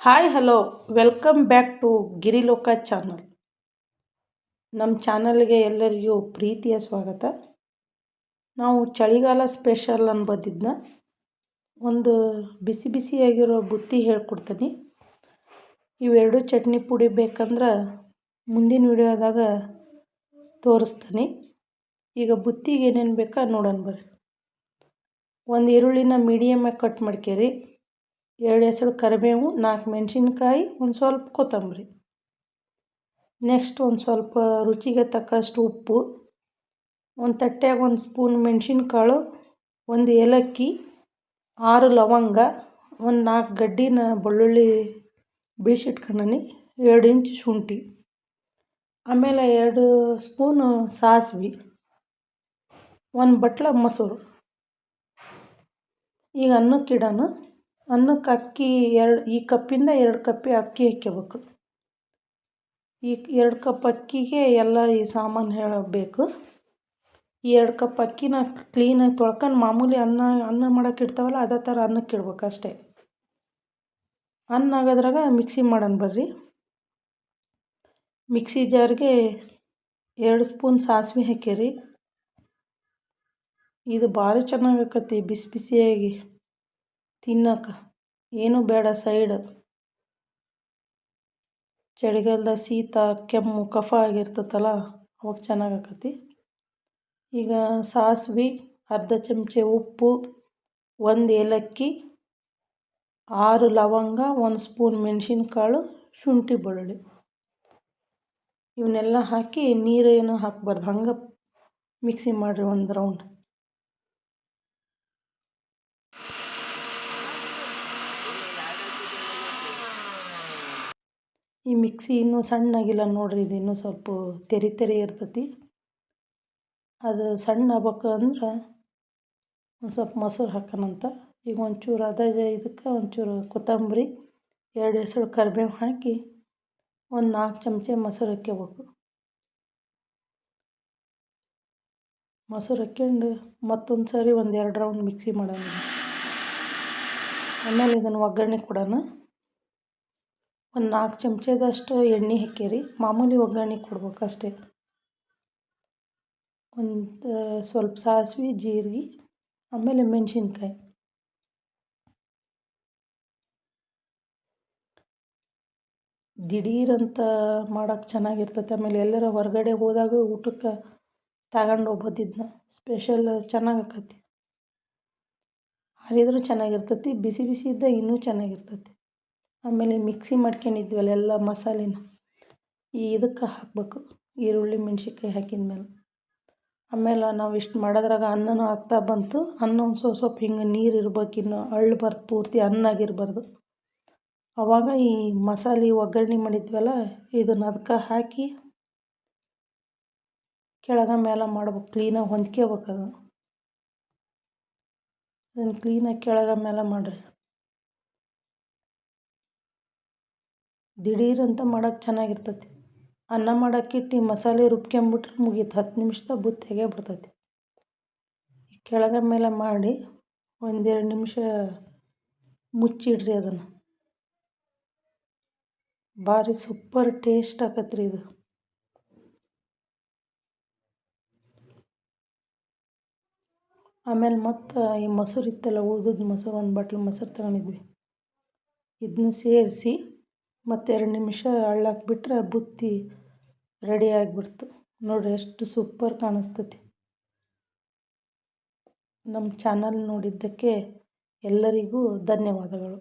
Hi hello welcome back to Giriloka channel. ನಮ್ಮ ಚಾನಲ್ಗೆ ಎಲ್ಲರಿಗೂ ಪ್ರೀತಿಯ ಸ್ವಾಗತ. ನಾವು ಚಳಿಗಾಲ ಸ್ಪೆಷಲ್ ಅನ್ಬೋದಿದ್ನ ಒಂದು ಬಿಸಿ ಬಿಸಿಯಾಗಿರೋ ಬುತ್ತಿ ಹೇಳ್ಕೊಡ್ತೀನಿ. ಇವೆರಡು ಚಟ್ನಿ ಪುಡಿ ಬೇಕಂದ್ರೆ ಮುಂದಿನ ವಿಡಿಯೋದಾಗ ತೋರಿಸ್ತೀನಿ. ಈಗ ಬುತ್ತಿಗೆ ಏನೇನು ಬೇಕಾ ನೋಡೋಣ ಬರ್ರಿ. ಒಂದು ಈರುಳ್ಳಿನ ಮೀಡಿಯಮಾಗಿ ಕಟ್ ಮಾಡ್ಕೇರಿ. 2 ಹೆಸರು ಕರಿಬೇವು, 4 ಮೆಣಸಿನ್ಕಾಯಿ, ಒಂದು ಸ್ವಲ್ಪ ಕೊತ್ತಂಬರಿ. ನೆಕ್ಸ್ಟ್ ಒಂದು ಸ್ವಲ್ಪ ರುಚಿಗೆ ತಕ್ಕಷ್ಟು ಉಪ್ಪು, ಒಂದು ತಟ್ಟೆಯಾಗ 1 ಸ್ಪೂನ್ ಮೆಣಸಿನ್ಕಾಳು, 1 ಏಲಕ್ಕಿ, 6 ಲವಂಗ, ಒಂದು 4 ಗಡ್ಡಿನ ಬೆಳ್ಳುಳ್ಳಿ ಬಿಡಿಸಿಟ್ಕೊಂಡೀನಿ, 2 ಇಂಚ್ ಶುಂಠಿ, ಆಮೇಲೆ 2 ಸ್ಪೂನು ಸಾಸಿವೆ, 1 ಬಟ್ಲ ಮೊಸರು. ಈಗ ಅನ್ನಕ್ಕಿಡೋಣ. ಅನ್ನಕ್ಕೆ ಅಕ್ಕಿ ಈ ಕಪ್ಪಿಂದ 2 ಕಪ್ಪಿ ಅಕ್ಕಿ ಹಾಕ್ಕೋಬೇಕು. ಈ 2 ಕಪ್ ಅಕ್ಕಿಗೆ ಎಲ್ಲ ಈ ಸಾಮಾನು ಹೇಳಬೇಕು. ಈ 2 ಕಪ್ ಅಕ್ಕಿನ ಕ್ಲೀನಾಗಿ ತೊಳ್ಕೊಂಡು ಮಾಮೂಲಿ ಅನ್ನ ಮಾಡೋಕೆ ಇಡ್ತಾವಲ್ಲ ಅದೇ ಥರ ಅನ್ನಕ್ಕೆ ಇಡ್ಬೇಕು ಅಷ್ಟೇ. ಅನ್ನ ಆಗೋದ್ರಾಗ ಮಿಕ್ಸಿ ಮಾಡೋಣ ಬರ್ರಿ. ಮಿಕ್ಸಿ ಜಾರ್ಗೆ 2 ಸ್ಪೂನ್ ಸಾಸಿವೆ ಹಾಕೀರಿ. ಇದು ಭಾರಿ ಚೆನ್ನಾಗಿ ಆಕತಿ ಬಿಸಿ ಬಿಸಿಯಾಗಿ ತಿನ್ನೋಕೆ. ಏನೂ ಬೇಡ ಸೈಡ್. ಚಳಿಗಾಲದ ಶೀತ ಕೆಮ್ಮು ಕಫ ಆಗಿರ್ತೈತಲ್ಲ ಅವಾಗ ಚೆನ್ನಾಗಿ ಆಕತಿ. ಈಗ ಸಾಸಿವೆ, ಅರ್ಧ ಚಮಚ ಉಪ್ಪು, 1 ಏಲಕ್ಕಿ, 6 ಲವಂಗ, 1 ಸ್ಪೂನ್ ಮೆಣಸಿನ್ಕಾಳು, ಶುಂಠಿ ಬೆಳ್ಳುಳ್ಳಿ ಇವನ್ನೆಲ್ಲ ಹಾಕಿ ನೀರೇನು ಹಾಕಬಾರ್ದು, ಹಂಗೆ ಮಿಕ್ಸಿ ಮಾಡಿರಿ 1 ರೌಂಡ್. ಈ ಮಿಕ್ಸಿ ಇನ್ನೂ ಸಣ್ಣಾಗಿಲ್ಲ ನೋಡ್ರಿ, ಇದು ಇನ್ನೂ ಸ್ವಲ್ಪ ತೆರಿ ಇರ್ತೈತಿ. ಅದು ಸಣ್ಣ ಆಗ್ಬೇಕು ಅಂದ್ರೆ ಒಂದು ಸ್ವಲ್ಪ ಮೊಸರು ಹಾಕೋಣಂತ. ಈಗ ಒಂಚೂರು ಇದಕ್ಕೆ ಒಂಚೂರು ಕೊತ್ತಂಬರಿ, 2 ಹೆಸರು ಕರಿಬೇವು ಹಾಕಿ ಒಂದು 4 ಚಮಚ ಮೊಸರು ಹಾಕ್ಕೋಬೇಕು. ಮೊಸರು ಹಾಕ್ಕೊಂಡು ಮತ್ತೊಂದು ಸಾರಿ 1-2 ರೌಂಡ್ ಮಿಕ್ಸಿ ಮಾಡೋಣ. ಆಮೇಲೆ ಇದನ್ನು ಒಗ್ಗರಣೆ ಕೊಡೋಣ. ಒಂದು 4 ಚಮಚದಷ್ಟು ಎಣ್ಣೆ ಹಾಕೀರಿ. ಮಾಮೂಲಿ ಒಗ್ಗರಣೆ ಕೊಡ್ಬೇಕು ಅಷ್ಟೇ. ಒಂದು ಸ್ವಲ್ಪ ಸಾಸಿವೆ, ಜೀರಿಗೆ, ಆಮೇಲೆ ಮೆಣಸಿನ್ಕಾಯಿ. ದಿಢೀರಂತ ಮಾಡೋಕೆ ಚೆನ್ನಾಗಿರ್ತೈತೆ. ಆಮೇಲೆ ಎಲ್ಲರ ಹೊರಗಡೆ ಹೋದಾಗ ಊಟಕ್ಕೆ ತಗೊಂಡು ಹೋಗ್ಬೋದಿದ್ನ ಸ್ಪೆಷಲ್ ಚೆನ್ನಾಗಿ ಆಕತಿ. ಹರಿದ್ರೂ ಚೆನ್ನಾಗಿರ್ತೈತಿ, ಬಿಸಿ ಬಿಸಿ ಇದ್ದಾಗ ಇನ್ನೂ ಚೆನ್ನಾಗಿರ್ತೈತಿ. ಆಮೇಲೆ ಮಿಕ್ಸಿ ಮಾಡ್ಕೊಂಡಿದ್ವಲ್ಲ ಎಲ್ಲ ಮಸಾಲೆನ ಇದಕ್ಕೆ ಹಾಕಬೇಕು, ಈರುಳ್ಳಿ ಮೆಣಸಿನ್ಕಾಯಿ ಹಾಕಿದ್ಮೇಲೆ. ಆಮೇಲೆ ನಾವು ಇಷ್ಟು ಮಾಡೋದ್ರಾಗ ಅನ್ನನೂ ಆಗ್ತಾ ಬಂತು. ಅನ್ನ ಒಂದು ಸ್ವಲ್ಪ ಹಿಂಗೆ ನೀರು ಇರ್ಬೇಕು, ಇನ್ನು ಅರಳಬಾರ್ದು, ಪೂರ್ತಿ ಅನ್ನಾಗಿರಬಾರ್ದು. ಆವಾಗ ಈ ಮಸಾಲೆ ಒಗ್ಗರಣೆ ಮಾಡಿದ್ವಲ್ಲ ಇದನ್ನು ಅದಕ್ಕೆ ಹಾಕಿ ಕೆಳಗ ಮೇಲೆ ಮಾಡ್ಬೇಕು. ಕ್ಲೀನಾಗಿ ಹೊಂದ್ಕೋಬೇಕು ಅದು. ಅದನ್ನು ಕ್ಲೀನಾಗಿ ಕೆಳಗ ಮೇಲೆ ಮಾಡಿರಿ. ದಿಢೀರಂತ ಮಾಡೋಕೆ ಚೆನ್ನಾಗಿರ್ತೈತಿ. ಅನ್ನ ಮಾಡೋಕ್ಕಿಟ್ಟು ಈ ಮಸಾಲೆ ರುಬ್ಕೊಂಬಿಟ್ರೆ ಮುಗೀತು, 10 ನಿಮಿಷದಾಗ ಬುತ್ತಿಗೆ ಬಿಡ್ತೈತಿ. ಕೆಳಗ ಮೇಲೆ ಮಾಡಿ 1-2 ನಿಮಿಷ ಮುಚ್ಚಿಡ್ರಿ ಅದನ್ನು. ಭಾರಿ ಸೂಪರ್ ಟೇಸ್ಟ್ ಆಕತ್ರಿ ಇದು. ಆಮೇಲೆ ಮತ್ತು ಈ ಮೊಸರು ಇತ್ತಲ್ಲ, ಉಳ್ದಿದ್ದು ಮೊಸರು, 1 ಬಟ್ಲು ಮೊಸರು ತಗೊಂಡಿದ್ವಿ, ಇದನ್ನು ಸೇರಿಸಿ ಮತ್ತು 2 ನಿಮಿಷ ಅಳ್ಳಾಕೆ ಬಿಟ್ಟರೆ ಬುತ್ತಿ ರೆಡಿ ಆಗಿಬಿಡ್ತು. ನೋಡಿರಿ ಎಷ್ಟು ಸೂಪರ್ ಕಾಣಿಸ್ತೈತಿ. ನಮ್ಮ ಚಾನಲ್ ನೋಡಿದ್ದಕ್ಕೆ ಎಲ್ಲರಿಗೂ ಧನ್ಯವಾದಗಳು.